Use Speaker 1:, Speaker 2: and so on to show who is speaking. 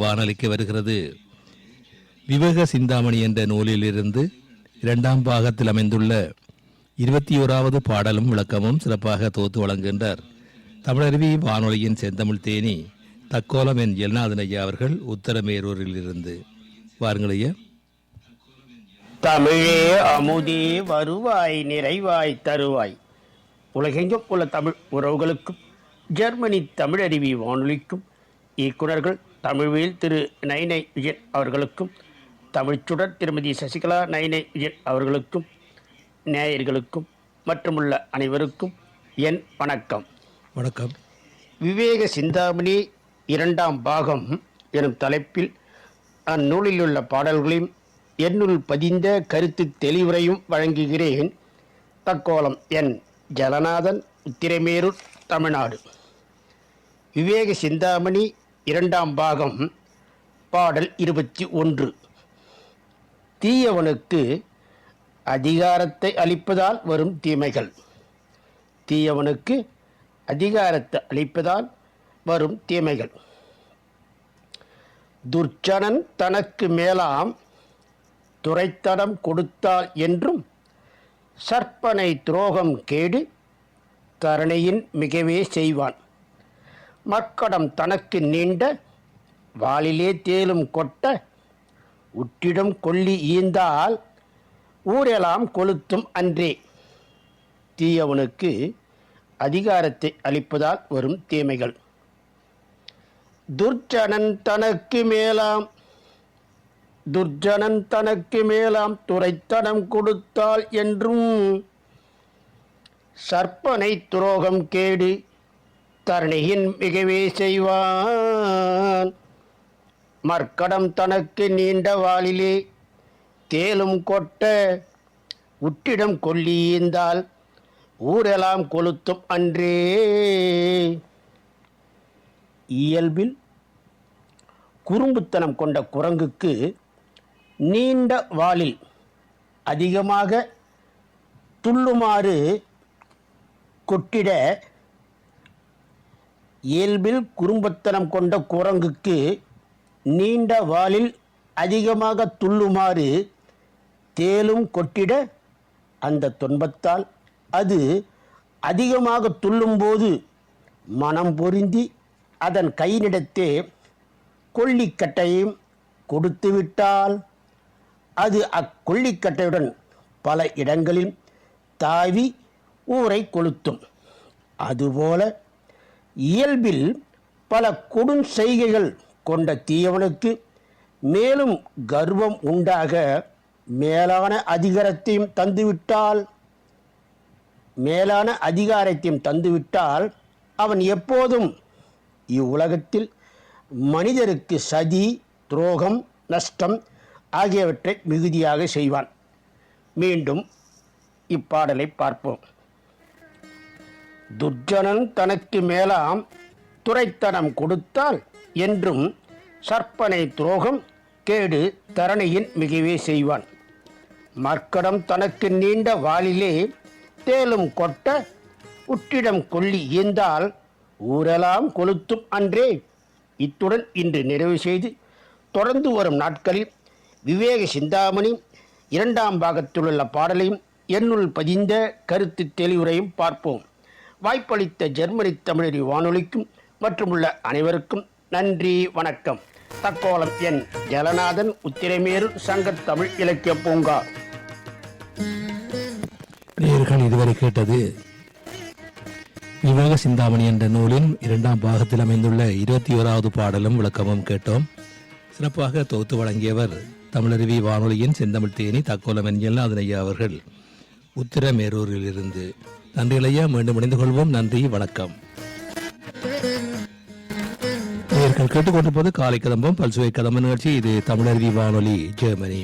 Speaker 1: வானொலிக்கு வருகிறது. விவேக சிந்தாமணி என்ற நூலிலிருந்து 2ஆம் பாகத்தில் அமைந்துள்ள 21வது பாடலும் விளக்கமும் சிறப்பாக தொகுத்து வழங்குகின்றார் தமிழருவி வானொலியின் செந்தமிழ் தேனி தக்கோலம் என் எல்நாதன் ஐயா அவர்கள் உத்தரமேரூரில் இருந்து. வாருங்கள் ஐயா.
Speaker 2: தமிழே அமுதே வருவாய் நிறைவாய் தருவாய். உலகெங்கும் உள்ள தமிழ் உறவுகளுக்கும் ஜெர்மனி தமிழருவி வானொலிக்கும் இயக்குநர்கள் தமிழ்வேல் திரு நைனை விஜயன் அவர்களுக்கும் தமிழ்ச்சுடர் திருமதி சசிகலா நைனை விஜயன் அவர்களுக்கும் நேயர்களுக்கும் மற்றுமுள்ள அனைவருக்கும் என் வணக்கம்.
Speaker 1: வணக்கம்.
Speaker 2: விவேக சிந்தாமணி 2ஆம் பாகம் எனும் தலைப்பில் அந்நூலில் உள்ள பாடல்களையும் என்னுள் பதிந்த கருத்து தெளிவுரையும் வழங்குகிறேன். தக்கோலம் என் ஜலநாதன், உத்திரமேரூர், தமிழ்நாடு. விவேக சிந்தாமணி 2ஆம் பாகம் பாடல் 21. தீயவனுக்கு அதிகாரத்தை அளிப்பதால் வரும் தீமைகள். தீயவனுக்கு அதிகாரத்தை அளிப்பதால் வரும் தீமைகள். துர்ச்சனன் தனக்கு மேலாம் துரைத்தடம் கொடுத்தால் என்றும் சற்பனை துரோகம் கேடு கருணையின் மிகவே செய்வான். மக்கடம் தனக்கு நீண்ட வாளிலே தேலும் கொட்ட உற்றிடம் கொல்லி ஈந்தால் ஊரெல்லாம் கொளுத்தும் அன்றே. தீயவனுக்கு அதிகாரத்தை அளிப்பதால் வரும் தீமைகள். துர்ஜனன் தனக்கு மேலாம் துரைத்தனம் கொடுத்தால் என்றும் சற்பனை துரோகம் கேடு கருணையின் மிகவே செய்வான். மற்கடம் தனக்கு நீண்ட வாளிலே தேலும் கொட்ட உற்றிடம் கொல்லியந்தால் ஊரெல்லாம் கொளுத்தும் அன்றே. இயல்பில் குறும்புத்தனம் கொண்ட குரங்குக்கு நீண்ட வாளில் அதிகமாக துள்ளுமாறு கொட்டிட இயல்பில் குறும்புத்தனம் கொண்ட குரங்குக்கு நீண்ட வாளில் அதிகமாக துள்ளுமாறு தேலும் கொட்டிட அந்த துன்பத்தால் அது அதிகமாக துள்ளும்போது மனம் பொருந்தி அதன் கையினிடத்தே கொல்லிக்கட்டையும் கொடுத்துவிட்டால் அது அக்கொல்லிக்கட்டையுடன் பல இடங்களில் தாவி ஊரை கொளுத்தும். அதுபோல இயல்பில் பல கொடும் செய்கைகள் கொண்ட தீயவனுக்கு மேலும் கர்வம் உண்டாக மேலான அதிகாரத்தையும் தந்துவிட்டால் அவன் எப்போதும் இவ்வுலகத்தில் மனிதருக்கு சதி, துரோகம், நஷ்டம் ஆகியவற்றை மிகுதியாக செய்வான். மீண்டும் இப்பாடலை பார்ப்போம். துர்ஜனன் தனக்கு மேலாம் துரைத்தனம் கொடுத்தால் என்றும் சற்பனை துரோகம் கேடு தரணையின் மிகவே செய்வான். மற்கடம் தனக்கு நீண்ட வாளிலே தேலும் கொட்ட உற்றிடம் கொல்லி ஈந்தால் ஊரெல்லாம் கொளுத்தும் அன்றே. இத்துடன் இன்று நிறைவு செய்து தொடர்ந்து வரும் நாட்களில் விவேக சிந்தாமணி 2ஆம் பாகத்தில் உள்ள பாடலையும் என்னுள் பதிந்த கருத்து தெளிவுரையும் பார்ப்போம். வாய்ப்பளித்த ஜெர்மனி தமிழறி வானொலிக்கும் மற்றுமுள்ள அனைவருக்கும் நன்றி, வணக்கம். தக்கோலம் என் ஜலநாதன், உத்திரமேரூர், சங்கத் தமிழ் இலக்கிய பூங்கா.
Speaker 1: நேயர்கள் இதுவரை கேட்டது விவேக சிந்தாமணி என்ற நூலின் 2ஆம் பாகத்தில் அமைந்துள்ள 21வது பாடலும் விளக்கமும் கேட்டோம். சிறப்பாக தொகுத்து வழங்கியவர் தமிழருவி வானொலியின் செந்தமிழ் தேனி தக்கோலம் என் எல்நாதன் ஐயா அவர்கள் உத்திரமேரூரில் இருந்து. நன்றி ஐயா. மீண்டும் இணைந்து கொள்வோம். நன்றி, வணக்கம். நேயர்கள் கேட்டுக்கொண்டிருப்பது காலை கதம்பம் பல்சுவை கதம்ப நிகழ்ச்சி. இது தமிழருவி வானொலி, ஜெர்மனி.